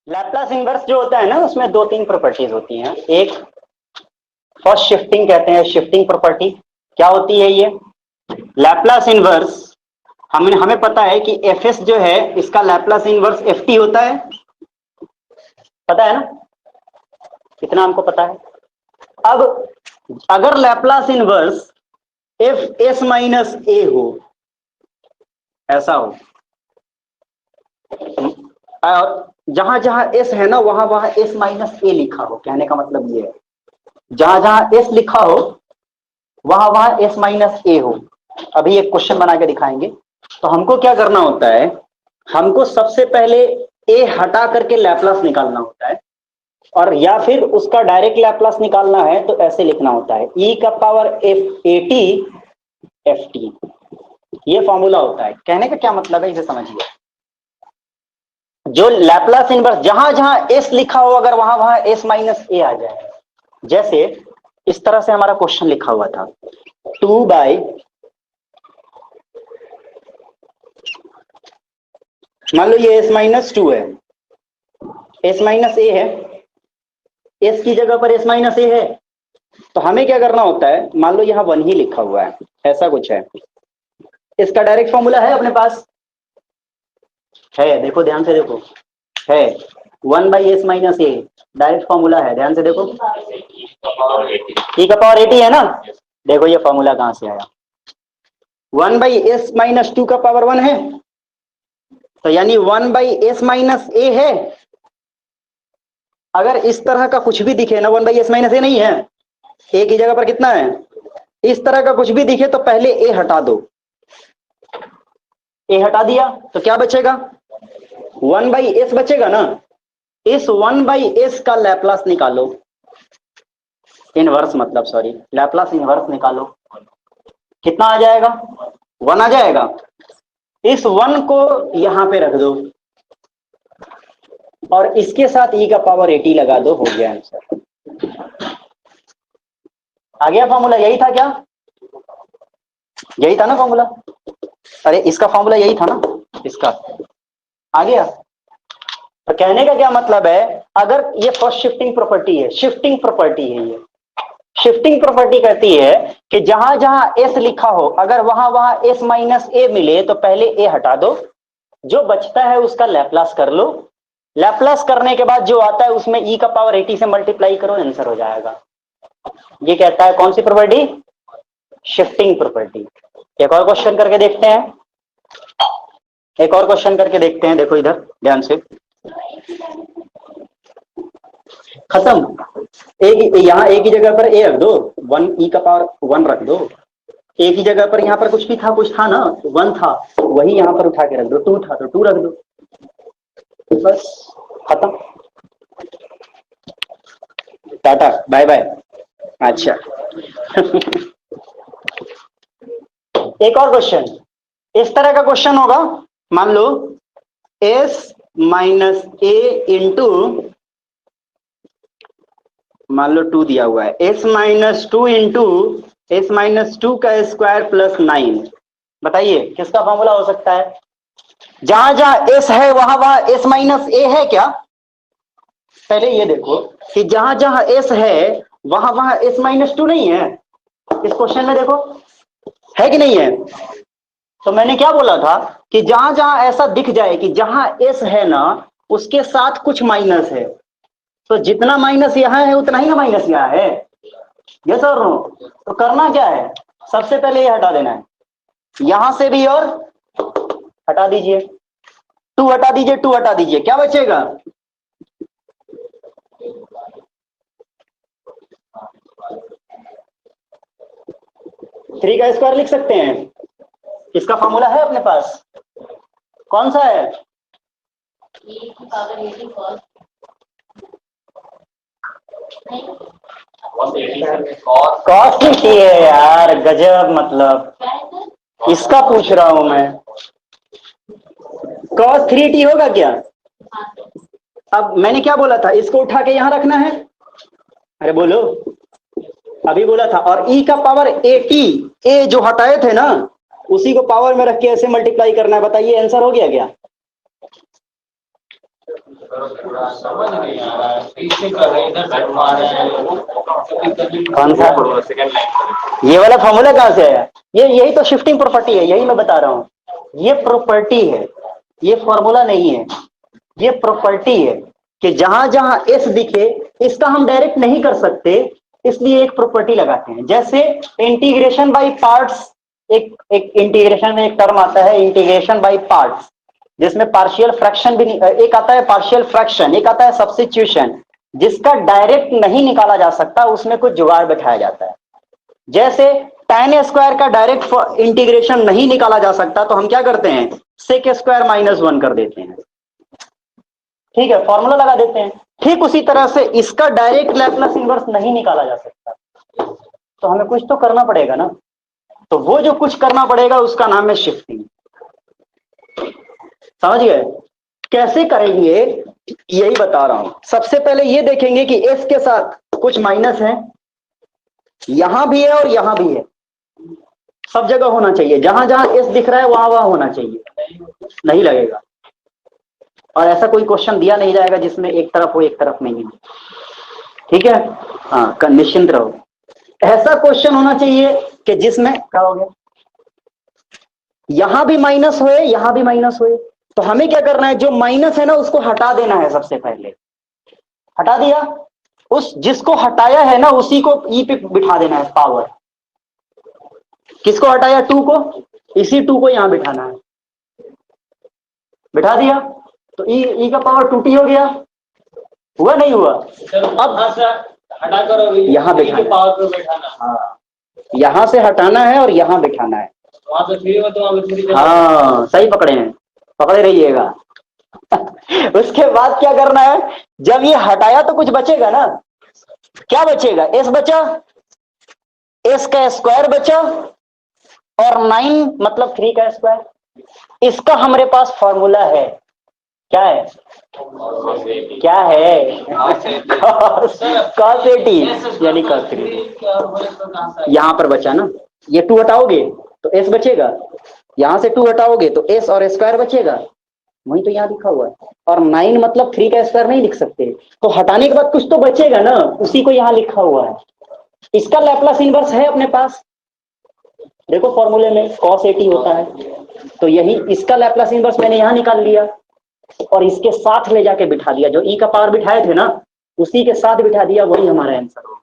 Laplace inverse जो होता है ना उसमें दो तीन प्रॉपर्टीज होती हैं। एक फर्स्ट शिफ्टिंग कहते हैं, शिफ्टिंग प्रॉपर्टी। क्या होती है ये? लैप्लास इनवर्स हमें पता है कि एफ एस जो है इसका लैप्लास इनवर्स एफ टी होता है। पता है ना? कितना हमको पता है। अब अगर Laplace inverse F S minus A हो, ऐसा हो, और जहां जहां एस है ना वहां वहां एस माइनस ए लिखा हो, कहने का मतलब ये है जहां जहां एस लिखा हो वहां वहां एस माइनस ए हो। अभी एक क्वेश्चन बना के दिखाएंगे। तो हमको क्या करना होता है, हमको सबसे पहले ए हटा करके लैप्लास निकालना होता है, और या फिर उसका डायरेक्ट लैप्लास निकालना है तो ऐसे लिखना होता है ई का power F A T F T. ये फॉर्मूला होता है। कहने का क्या मतलब है इसे समझिए। जो लैप्लास इनवर्स जहां जहां एस लिखा हो अगर वहां वहां एस माइनस ए आ जाए। जैसे इस तरह से हमारा क्वेश्चन लिखा हुआ था, 2 बाई, मान लो ये एस माइनस टू है, एस माइनस ए है, एस की जगह पर एस माइनस ए है। तो हमें क्या करना होता है, मान लो यहां वन ही लिखा हुआ है, ऐसा कुछ है। इसका डायरेक्ट फॉर्मूला है अपने पास, है, देखो ध्यान से देखो, है 1/s - a। डायरेक्ट फॉर्मूला है, ध्यान से देखो, e का पावर 80 है ना। देखो ये फॉर्मूला कहां से आया, 1/s - 2 का पावर 1 है, तो यानी 1/s - a है। अगर इस तरह का कुछ भी दिखे ना, 1/s - a नहीं है, ए की जगह पर कितना है, इस तरह का कुछ भी दिखे तो पहले ए हटा दो। ए हटा दिया तो क्या बचेगा, 1/s बचेगा ना। इस 1/s का लैप्लास निकालो, इनवर्स मतलब, सॉरी, लैप्लास इनवर्स निकालो। कितना आ जाएगा, 1 आ जाएगा। इस 1 को यहां पे रख दो और इसके साथ e का पावर 80 लगा दो, हो गया आंसर। आ गया फॉर्मूला, यही था क्या, यही था ना फॉर्मूला। अरे इसका फॉर्मूला यही था ना, इसका आ गया। तो कहने का क्या मतलब है, अगर ये फर्स्ट शिफ्टिंग प्रॉपर्टी है, शिफ्टिंग प्रॉपर्टी है ये, शिफ्टिंग प्रॉपर्टी कहती है कि जहां जहां एस लिखा हो अगर वहां वहां एस माइनस ए मिले तो पहले ए हटा दो, जो बचता है उसका लैप्लास कर लो। लैप्लास करने के बाद जो आता है उसमें ई का पावर 80 से मल्टीप्लाई करो, आंसर हो जाएगा। ये कहता है कौन सी प्रॉपर्टी, शिफ्टिंग प्रॉपर्टी। एक और क्वेश्चन करके देखते हैं, एक और क्वेश्चन करके देखते हैं, देखो इधर ध्यान से। खत्म। एक यहाँ ए की जगह पर ए रख दो, 1 e का पावर 1 रख दो। ए की जगह पर यहाँ पर कुछ भी था, कुछ था ना, 1 था, वही यहाँ पर उठा के रख दो। 2 था तो 2 रख दो, बस खत्म। Tata bye bye. अच्छा एक और क्वेश्चन, इस तरह का क्वेश्चन होगा, मान लो s माइनस ए इंटू, मान लो 2 दिया हुआ है, s-2 इंटू s-2 का स्क्वायर प्लस 9। बताइए किसका फॉर्मूला हो सकता है। जहां जहां s है वहां वहां s माइनस ए है क्या, पहले ये देखो कि जहां जहां s है वहां वहां s-2 नहीं है। इस क्वेश्चन में देखो है कि नहीं है। तो मैंने क्या बोला था कि जहां जहां ऐसा दिख जाए कि जहां s है ना उसके साथ कुछ माइनस है, तो जितना माइनस यहां है उतना ही माइनस यहां है। यस और नो। तो करना क्या है, सबसे पहले ये हटा देना है, यहां से भी और हटा दीजिए, 2 हटा दीजिए, 2 हटा दीजिए, क्या बचेगा, थ्री का स्क्वायर लिख सकते हैं। इसका फॉर्मूला है अपने पास, कौन सा है, कॉस्ट लिखिए यार, गजब, मतलब इसका पूछ रहा हूं मैं, कॉस 3t होगा क्या। अब मैंने क्या बोला था, इसको उठा के यहां रखना है, अरे बोलो, अभी बोला था। और e का पावर 80, ए जो हटाए थे ना उसी को पावर में रख के ऐसे मल्टीप्लाई करना है। बताइए आंसर हो गया क्या, समझ नहीं आ रहा है, पीछे कर रहे हैं, इधर बैठ पा रहे हैं। कौन सा? ये वाला फॉर्मूला कहाँ से आया? ये यही तो शिफ्टिंग प्रॉपर्टी है, यही मैं बता रहा हूँ। ये प्रॉपर्टी है, ये फॉर्मूला नहीं है, ये प्रॉपर्टी है कि जहां जहां एस दिखे, इसका हम डायरेक्ट नहीं कर सकते, इसलिए एक प्रॉपर्टी लगाते हैं। जैसे इंटीग्रेशन बाय पार्ट्स, एक इंटीग्रेशन में एक टर्म आता है इंटीग्रेशन बाय पार्ट्स, जिसमें पार्शियल फ्रैक्शन भी एक आता है, पार्शियल फ्रैक्शन एक आता है, सब्स्टिट्यूशन, जिसका डायरेक्ट नहीं निकाला जा सकता, उसमें कुछ जुगाड़ बैठाया जाता है। जैसे tan स्क्वायर का डायरेक्ट इंटीग्रेशन नहीं निकाला जा सकता, तो हम क्या करते हैं, sec स्क्वायर -1 कर देते हैं, ठीक है, फॉर्मूला लगा देते हैं। ठीक उसी तरह से इसका डायरेक्ट लैप्लस इनवर्स नहीं निकाला जा सकता, तो हमें कुछ तो करना पड़ेगा ना, तो वो जो कुछ करना पड़ेगा उसका नाम है शिफ्टिंग। समझ गए? कैसे करेंगे यही बता रहा हूं। सबसे पहले ये देखेंगे कि एस के साथ कुछ माइनस है, यहां भी है और यहां भी है, सब जगह होना चाहिए, जहां जहां एस दिख रहा है वहां वहां होना चाहिए, नहीं लगेगा। और ऐसा कोई क्वेश्चन दिया नहीं जाएगा जिसमें एक तरफ हो एक तरफ नहीं हो, ठीक है? हाँ, निश्चिंत रहो। ऐसा क्वेश्चन होना चाहिए कि जिसमें क्या हो गया, यहां भी माइनस होए यहां भी माइनस होए, तो हमें क्या करना है, जो माइनस है ना उसको हटा देना है। सबसे पहले हटा दिया, उस जिसको हटाया है ना उसी को ई पे बिठा देना है पावर। किसको हटाया? 2 को, इसी 2 को यहां बिठाना है, बिठा दिया तो ई का पावर 2t हो गया। हुआ नहीं हुआ? अब हटा करो, यहां बिठाना, पावर पे बैठाना। हाँ, यहां से हटाना है और यहां बिठाना है। वहां पे फ्री में, तो वहां पे फ्री। हाँ, सही पकड़े हैं, पकड़े रहिएगा। उसके बाद क्या करना है, जब ये हटाया तो कुछ बचेगा ना, क्या बचेगा? एस बचा, एस का स्क्वायर बचा, और 9 मतलब 3 का स्क्वायर। इसका हमारे पास फॉर्मूला है, क्या है? क्या है? cos 80 यानी cos 3। यहां पर बचा ना, ये 2 हटाओगे तो एस बचेगा, यहां से 2 हटाओगे तो एस और स्क्वायर बचेगा, वही तो यहां लिखा हुआ है। और 9 मतलब 3 का स्क्वायर नहीं लिख सकते, तो हटाने के बाद कुछ तो बचेगा ना, उसी को यहां लिखा हुआ है। इसका लैप्लस इनवर्स है अपने पास, देखो फॉर्मूले में cos 80 होता है, तो यही इसका लैप्लस इनवर्स मैंने यहां निकाल लिया और इसके साथ ले जाके बिठा दिया, जो ई का पावर बिठाए थे ना उसी के साथ बिठा दिया, वही हमारा आंसर होगा।